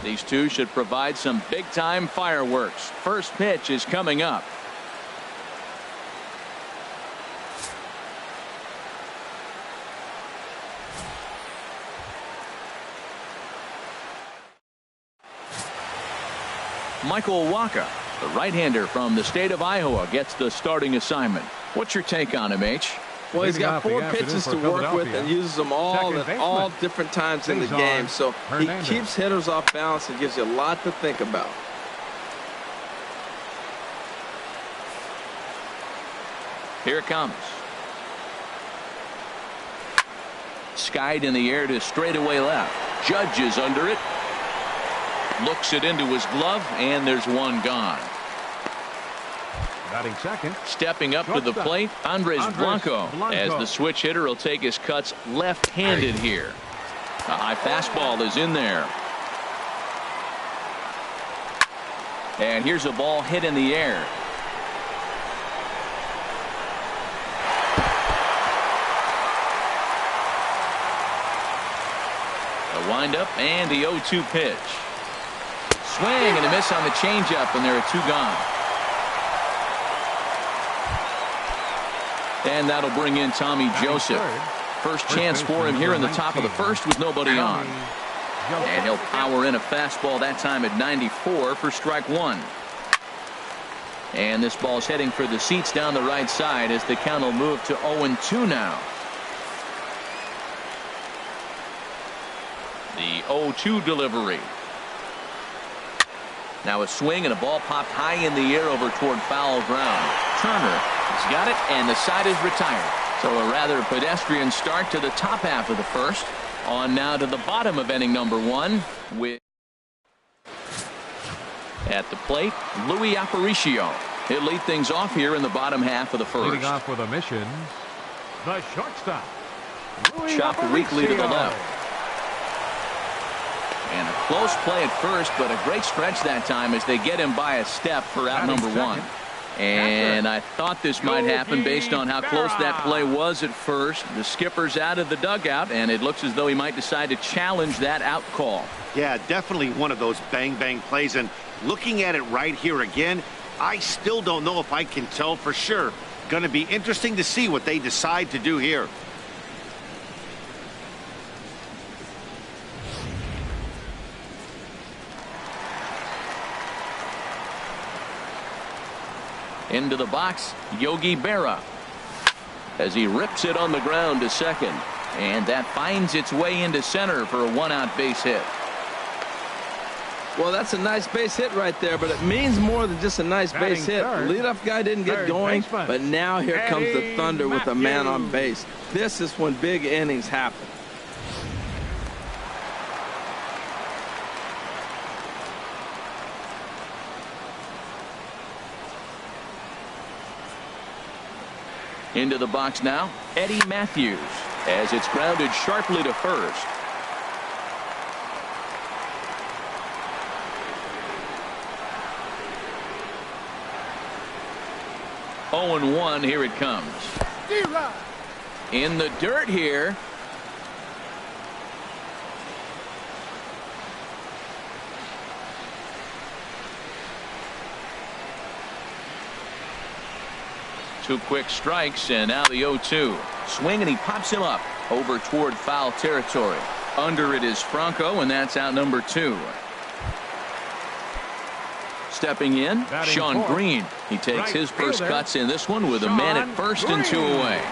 These two should provide some big-time fireworks. First pitch is coming up. Michael Waka, the right-hander from the state of Iowa, gets the starting assignment. What's your take on him, H? Well, he's got 4 pitches to work with and uses them all at all different times in the game. So he keeps hitters off balance and gives you a lot to think about. Here it comes. Skied in the air to straightaway left. Judge is under it. Looks it into his glove, and there's one gone. Batting second. Stepping up to the plate, Andres Blanco, as the switch hitter will take his cuts left-handed here. A high fastball is in there. And here's a ball hit in the air. A windup and the 0-2 pitch. Swing and a miss on the changeup, and there are 2 gone. And that'll bring in Tommy Joseph. First chance for him here in the top of the first with nobody on. And he'll power in a fastball that time at 94 for strike 1. And this ball's heading for the seats down the right side as the count will move to 0-2 now. The 0-2 delivery. Now a swing and a ball popped high in the air over toward foul ground. Turner has got it, and the side is retired. So a rather pedestrian start to the top half of the first. On now to the bottom of inning number 1 with at the plate, Louis Aparicio. He'll lead things off here in the bottom half of the first. Leading off for the Mission, the shortstop. Chopped weakly to the left. And a close play at first, but a great stretch that time as they get him by a step for out number 1. And I thought this might happen based on how close that play was at first. The skipper's out of the dugout, and it looks as though he might decide to challenge that out call. Yeah, definitely one of those bang-bang plays. And looking at it right here again, I still don't know if I can tell for sure. Going to be interesting to see what they decide to do here. Into the box, Yogi Berra, as he rips it on the ground to second. And that finds its way into center for a 1-out base hit. Well, that's a nice base hit right there, but it means more than just a nice base hit. The leadoff guy didn't get going, but now here comes the thunder with a man on base. This is when big innings happen. Into the box now, Eddie Matthews, as it's grounded sharply to first. Oh, 0-1, here it comes. In the dirt here. Two quick strikes, and now the 0-2. Swing, and he pops him up over toward foul territory. Under it is Franco, and that's out number 2. Stepping in, Sean Green. He takes his first cuts in this one with a man at first and 2 away.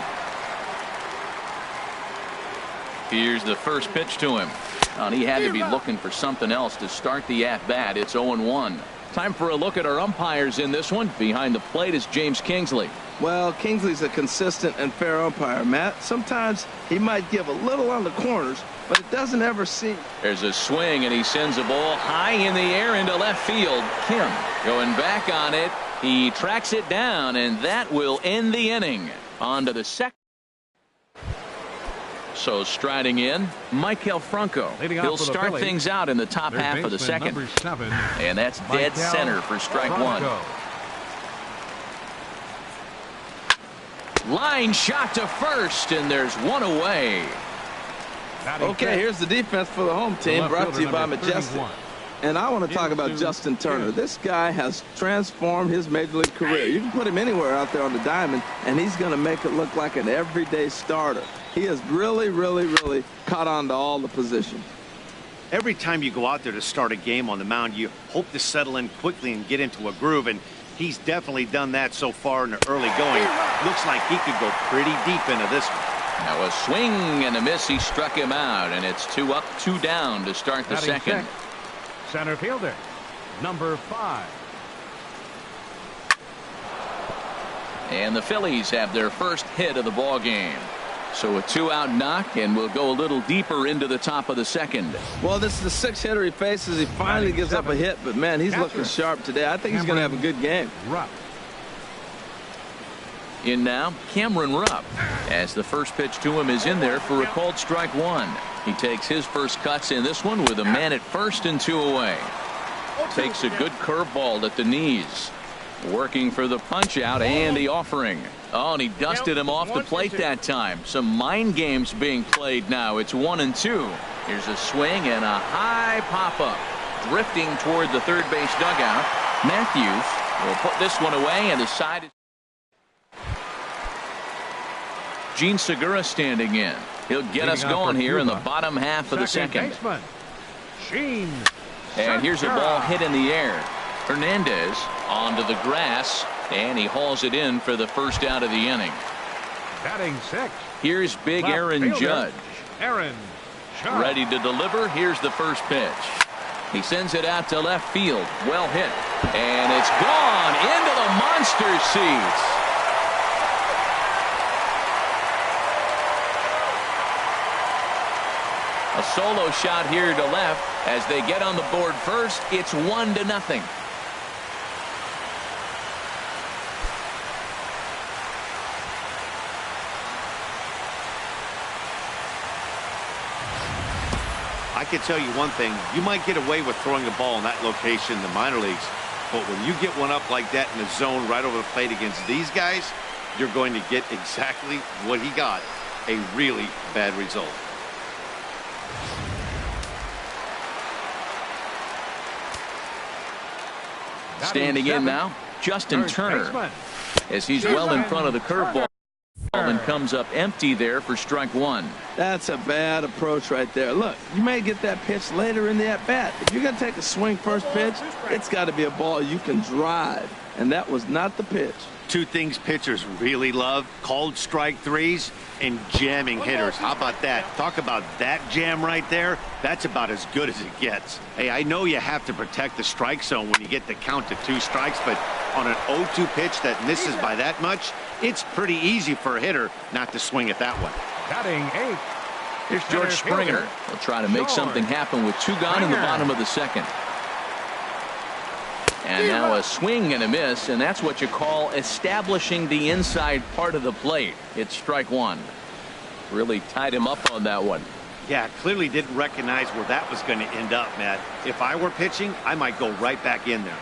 Here's the first pitch to him. And he had to be looking for something else to start the at-bat. It's 0-1. Time for a look at our umpires in this one. Behind the plate is James Kingsley. Well, Kingsley's a consistent and fair umpire, Matt. Sometimes he might give a little on the corners, but it doesn't ever seem. There's a swing, and he sends a ball high in the air into left field. Kim going back on it. He tracks it down, and that will end the inning. On to the second. So striding in, Maikel Franco. He'll start things out in the top half of the second. And that's dead center for strike 1. Line shot to first, and there's one away. Okay, here's the defense for the home team, brought to you by Majestic. And I want to talk about Justin Turner. This guy has transformed his major league career. You can put him anywhere out there on the diamond, and he's going to make it look like an everyday starter. He has really, really, really caught on to all the positions. Every time you go out there to start a game on the mound, you hope to settle in quickly and get into a groove, and he's definitely done that so far in the early going. Looks like he could go pretty deep into this one. Now a swing and a miss. He struck him out, and it's 2 up, 2 down to start the second. Center fielder, number 5. And the Phillies have their first hit of the ball game. So a 2-out knock, and we'll go a little deeper into the top of the second. Well, this is the 6th hitter he faces. He finally gives up a hit, but man, he's looking sharp today. I think he's going to have a good game. In now, Cameron Rupp, as the first pitch to him is in there for a called strike 1. He takes his first cuts in this one with a man at first and 2 away. Takes a good curveball at the knees. Working for the punch out and the offering. Oh, and he dusted him off the plate that time. Some mind games being played now. It's 1-2. Here's a swing and a high pop-up. Drifting toward the third base dugout. Matthews will put this one away, and the side is Gene Segura standing in. He'll get us going here in the bottom half of the second. And here's a ball hit in the air. Hernandez onto the grass, and he hauls it in for the first out of the inning. Batting 6. Here's big Aaron Judge. Ready to deliver. Here's the first pitch. He sends it out to left field. Well hit. And it's gone into the monster seats. A solo shot here to left as they get on the board first. It's 1-0. I can tell you one thing. You might get away with throwing a ball in that location in the minor leagues, but when you get one up like that in the zone right over the plate against these guys, you're going to get exactly what he got, a really bad result. Standing in now, Justin Turner, as he's well in front of the curveball and comes up empty there for strike 1. That's a bad approach right there. Look, you may get that pitch later in the at-bat. If you're going to take a swing first pitch, it's got to be a ball you can drive, and that was not the pitch. 2 things pitchers really love: called strike 3s and jamming hitters. How about that? Talk about that jam right there. That's about as good as it gets. Hey, I know you have to protect the strike zone when you get the count to 2 strikes, but on an 0-2 pitch that misses by that much, it's pretty easy for a hitter not to swing at that one. Batting 8. Here's George Springer. He'll try to make something happen with 2 gone in the bottom of the second. And now a swing and a miss, and that's what you call establishing the inside part of the plate. It's strike 1. Really tied him up on that one. Yeah, clearly didn't recognize where that was going to end up, Matt. If I were pitching, I might go right back in there.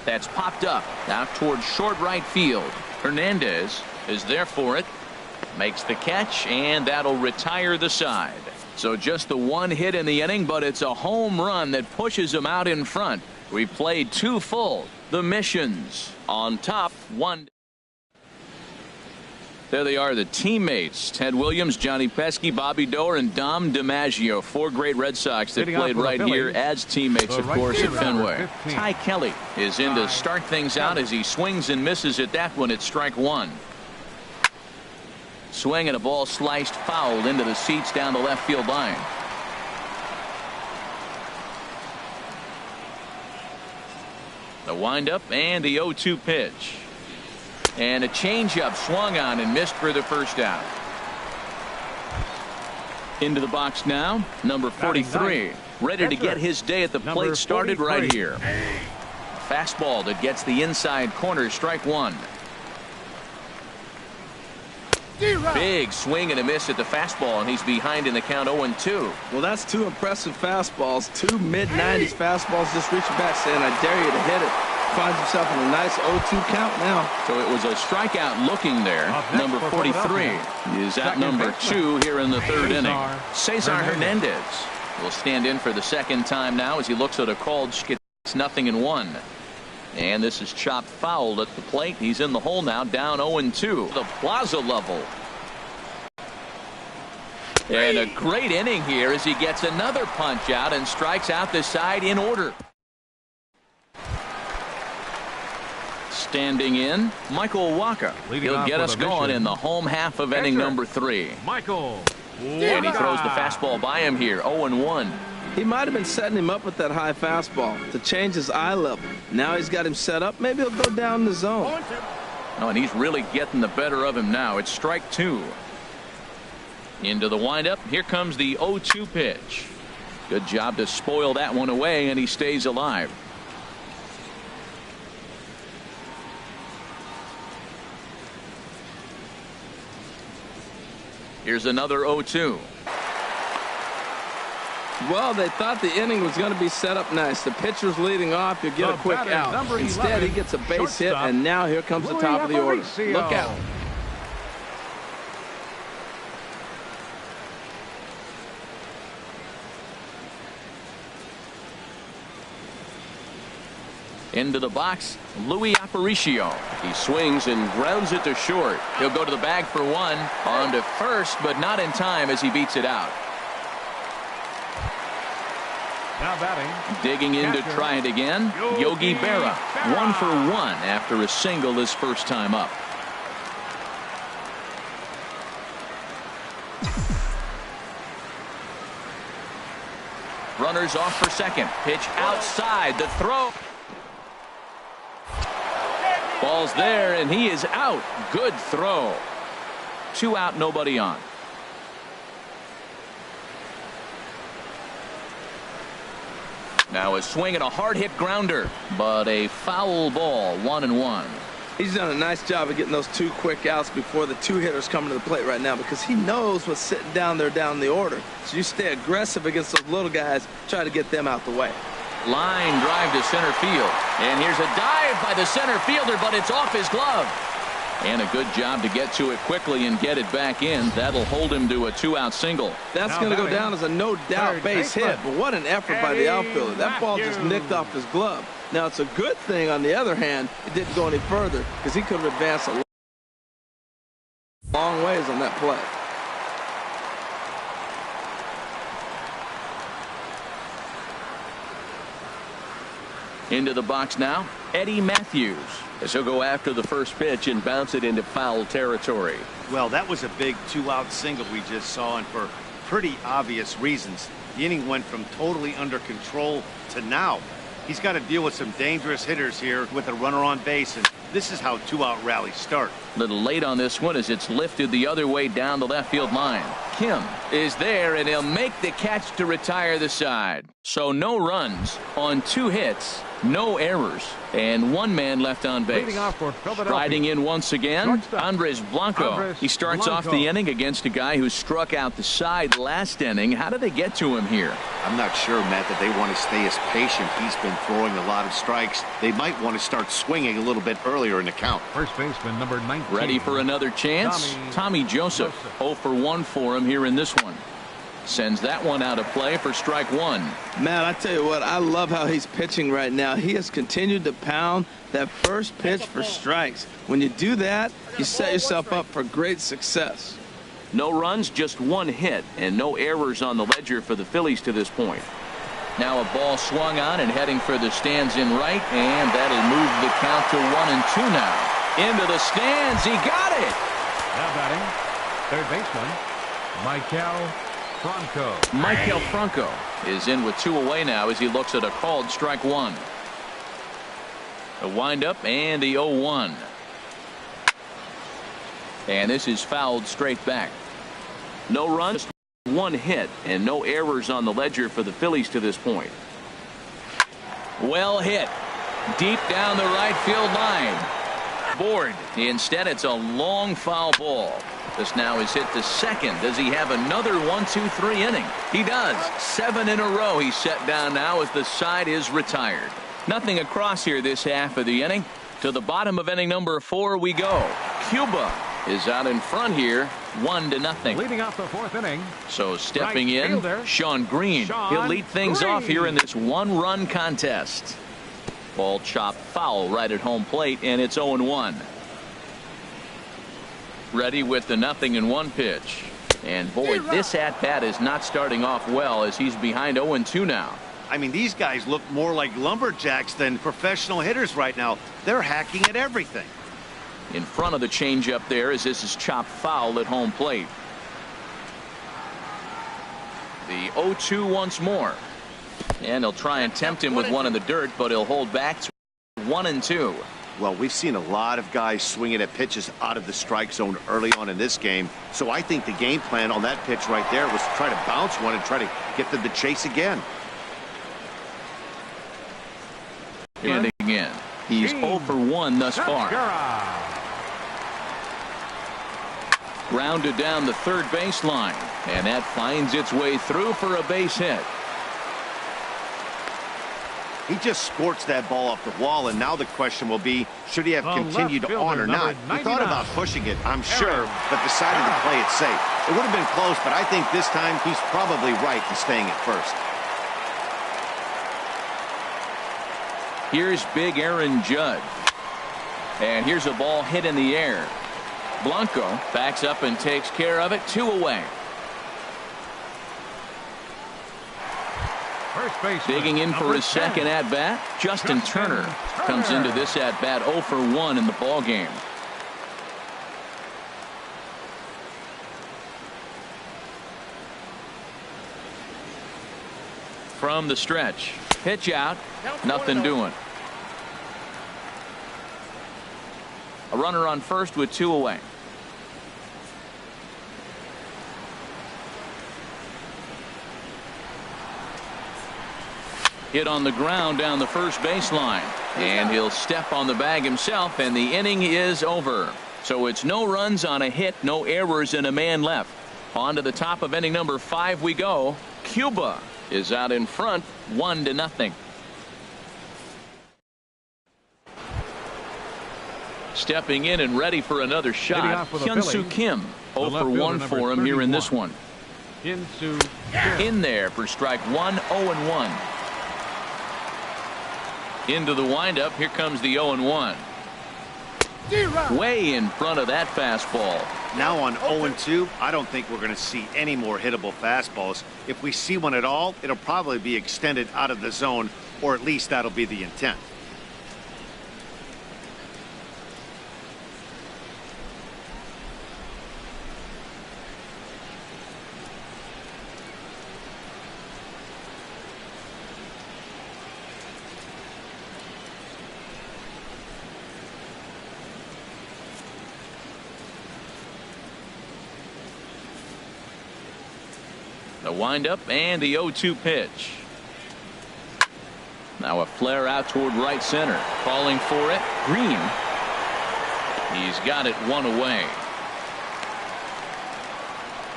That's popped up out towards short right field. Hernandez is there for it. Makes the catch, and that'll retire the side. So just the 1 hit in the inning, but it's a home run that pushes him out in front. We played 2 full. The Missions on top 1. There they are, the teammates. Ted Williams, Johnny Pesky, Bobby Doerr, and Dom DiMaggio. 4 great Red Sox that played right here as teammates, of course, at Fenway. Ty Kelly is in to start things out as he swings and misses at that one at strike 1. Swing and a ball sliced foul into the seats down the left field line. The windup and the 0-2 pitch. And a changeup swung on and missed for the first out. Into the box now, number 43. Ready to get his day at the plate started right here. A fastball that gets the inside corner, strike 1. Big swing and a miss at the fastball, and he's behind in the count 0-2. Well, that's 2 impressive fastballs. 2 mid-90s fastballs just reaching back saying, I dare you to hit it. finds himself in a nice 0-2 count now. So it was a strikeout looking there. Number 43 is at number 2 here in the third inning. Cesar Hernandez will stand in for the second time now as he looks at a called strike. It's 0-1. And this is chopped foul at the plate. He's in the hole now, down 0-2. The Plaza level. And a great inning here as he gets another punch out and strikes out the side in order. Standing in, Michael Wacha. He'll get us going in the home half of inning number 3. Michael. And he throws the fastball by him here, 0-1. He might have been setting him up with that high fastball to change his eye level. Now he's got him set up. Maybe he'll go down the zone. Oh, and he's really getting the better of him now. It's strike 2. Into the windup. Here comes the 0-2 pitch. Good job to spoil that one away, and he stays alive. Here's another 0-2. Well, they thought the inning was going to be set up nice. The pitcher's leading off. You get a quick out. Instead, he gets a base hit, and now here comes the top of the order. Look out. Into the box, Luis Aparicio. He swings and grounds it to short. He'll go to the bag for one. On to first, but not in time as he beats it out. Now batting. Digging in to try it again, Yogi Berra. 1 for 1 after a single his first time up. Runners off for second. Pitch outside. The throw. Ball's there, and he is out. Good throw. 2 out, nobody on. Now a swing and a hard hit grounder, but a foul ball. 1-1. He's done a nice job of getting those 2 quick outs before the 2 hitters come to the plate right now, because he knows what's sitting down there down the order. So you stay aggressive against those little guys, try to get them out the way. Line drive to center field, and here's a dive by the center fielder, but it's off his glove. And a good job to get to it quickly and get it back in. That'll hold him to a 2-out single. That's going to go down as a no-doubt base hit, but what an effort by the outfielder. That ball just nicked off his glove. Now, it's a good thing, on the other hand, it didn't go any further, because he could have advanced a long ways on that play. Into the box now, Eddie Matthews, as he'll go after the first pitch and bounce it into foul territory. Well, that was a big 2-out single we just saw, and for pretty obvious reasons. The inning went from totally under control to now. He's got to deal with some dangerous hitters here with a runner on base, and this is how 2-out rallies start. A little late on this one as it's lifted the other way down the left field line. Kim is there, and he'll make the catch to retire the side. So no runs on 2 hits, no errors, and 1 man left on base. Riding in once again, Andres Blanco. He starts off the inning against a guy who struck out the side last inning. How did they get to him here? I'm not sure, Matt, that they want to stay as patient. He's been throwing a lot of strikes. They might want to start swinging a little bit earlier in the count. First baseman number 19. Ready for another chance? Tommy Joseph. 0 for 1 for him here in this one. Sends that one out of play for strike 1. Man, I tell you what, I love how he's pitching right now. He has continued to pound that first pitch for strikes. When you do that, you set yourself up for great success. No runs, just 1 hit, and no errors on the ledger for the Phillies to this point. Now a ball swung on and heading for the stands in right, and that'll move the count to 1-2 now. Into the stands, he got it! Now batting, third baseman, Michael Franco. Michael Franco is in with 2 away now as he looks at a called strike 1. A windup and the 0-1. And this is fouled straight back. No runs, 1 hit, and no errors on the ledger for the Phillies to this point. Well hit. Deep down the right field line. Board. Instead, it's a long foul ball. This now is hit to second. Does he have another 1-2-3 inning? He does. 7 in a row he's set down now as the side is retired. Nothing across here this half of the inning. To the bottom of inning number 4 we go. Cuba is out in front here, 1-0. Leading off the 4th inning. So stepping Right in, fielder, Sean Green. He'll lead things off here in this 1-run contest. Ball chopped foul right at home plate, and it's 0-1. Ready with the 0-1 pitch. And boy, this at-bat is not starting off well as he's behind 0-2 now. I mean, these guys look more like lumberjacks than professional hitters right now. They're hacking at everything. In front of the changeup there as this is chopped foul at home plate. The 0-2 once more. And he'll try and tempt him with one in the dirt, but he'll hold back to 1-2. Well, we've seen a lot of guys swinging at pitches out of the strike zone early on in this game. So I think the game plan on that pitch right there was to try to bounce one and try to get to the chase again. And again, he's 0 for 1 thus far. Grounded down the third baseline, and that finds its way through for a base hit. He just scorched that ball off the wall, and now the question will be, should he have continued on or not? He thought about pushing it, I'm sure, but decided to play it safe. It would have been close, but I think this time he's probably right in staying at first. Here's big Aaron Judge. And here's a ball hit in the air. Blanco backs up and takes care of it. 2 away. First base. Digging in for his second at-bat, Justin Turner comes into this at-bat 0 for 1 in the ball game. From the stretch. Pitch out. Nothing doing. A runner on first with 2 away. Hit on the ground down the first baseline. And he'll step on the bag himself, and the inning is over. So it's no runs on a hit, no errors, and a man left. On to the top of inning number 5 we go. Cuba is out in front, 1-0. Stepping in and ready for another shot, Hyun-Soo Kim. 0 for 1 for him here in this one. In there for strike 1, 0-1. Into the windup, here comes the 0-1. Way in front of that fastball. Now on 0-2, I don't think we're going to see any more hittable fastballs. If we see one at all, it'll probably be extended out of the zone, or at least that'll be the intent. The windup and the 0-2 pitch. Now a flare out toward right center. Calling for it. Green. He's got it 1 away.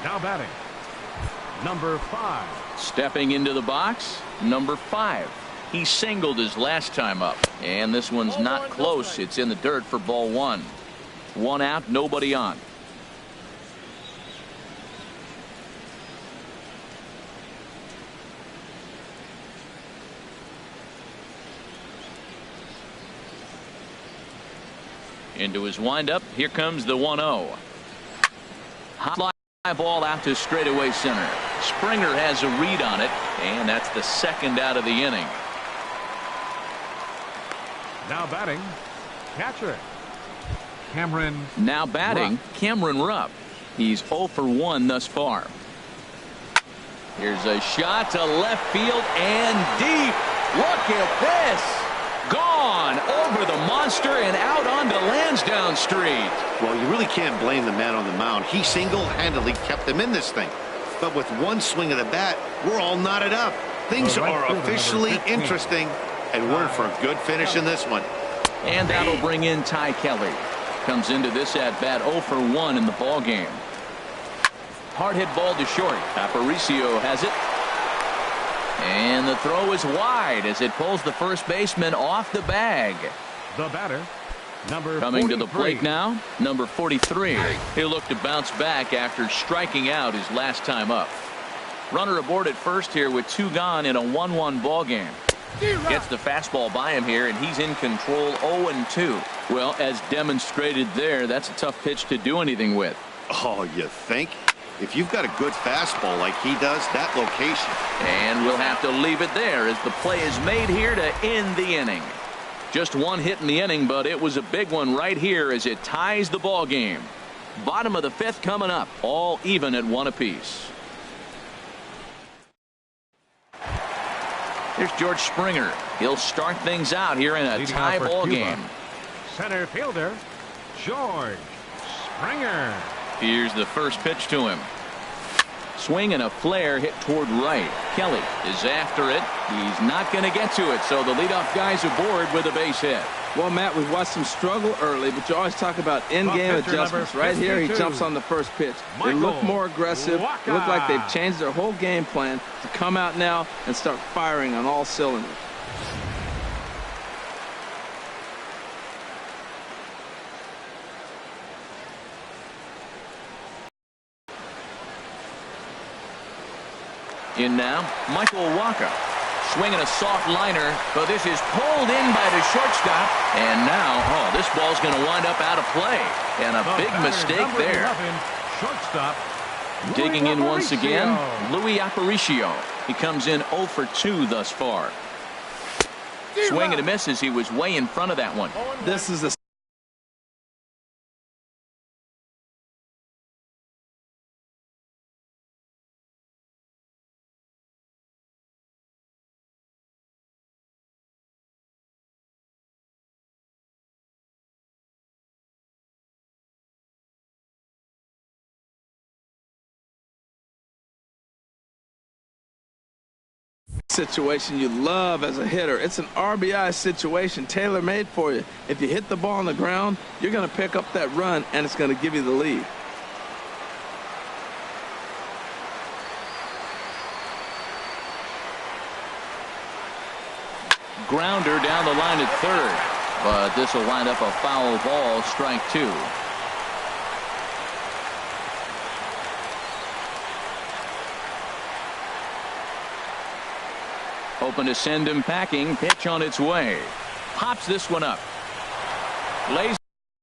Now batting, number 5. Stepping into the box, number 5. He singled his last time up. And this one's not close. It's in the dirt for ball 1. 1 out, nobody on. Into his windup. Here comes the 1-0. Hot fly ball out to straightaway center. Springer has a read on it, and that's the second out of the inning. Now batting, catcher Cameron. Now batting, Cameron Rupp. He's 0 for 1 thus far. Here's a shot to left field and deep. Look at this. Gone over the monster and out onto Lansdowne Street. Well, you really can't blame the man on the mound. He single-handedly kept them in this thing. But with one swing of the bat, we're all knotted up. Things are officially interesting, and we're in for a good finish in this one. And that'll bring in Ty Kelly. Comes into this at-bat 0 for 1 in the ball game. Hard hit ball to short. Aparicio has it. And the throw is wide as it pulls the first baseman off the bag. The batter, number Coming 43. to the plate now, number 43. He'll look to bounce back after striking out his last time up. Runner aboard at first here with 2 gone in a 1-1 ball game. Gets the fastball by him here, and he's in control 0-2. Well, as demonstrated there, that's a tough pitch to do anything with. Oh, you think? If you've got a good fastball like he does, that location. And we'll have to leave it there as the play is made here to end the inning. Just 1 hit in the inning, but it was a big one right here as it ties the ball game. Bottom of the 5th coming up, all even at 1 apiece. Here's George Springer. He'll start things out here in a Leading tie off for ball Cuba, game. Center fielder, George Springer. Here's the first pitch to him. Swing and a flare hit toward right. Kelly is after it. He's not going to get to it, so the leadoff guy's aboard with a base hit. Well, Matt, we've watched him struggle early, but you always talk about in-game adjustments. Right here, he jumps on the first pitch. They look more aggressive. It look like they've changed their whole game plan to come out now and start firing on all cylinders. In now, Michael Wacha. Swinging a soft liner, but this is pulled in by the shortstop. And now, this ball's going to wind up out of play. And a big mistake there. 11, shortstop. Digging in once again, Luis Aparicio. He comes in 0 for 2 thus far. Swing and a miss as he was way in front of that one. This is a situation you love as a hitter. It's an RBI situation tailor-made for you. If you hit the ball on the ground, you're going to pick up that run, and it's going to give you the lead. Grounder down the line at third, but this will wind up a foul ball, strike 2. Open to send him packing. Pitch on its way. Pops this one up. Lays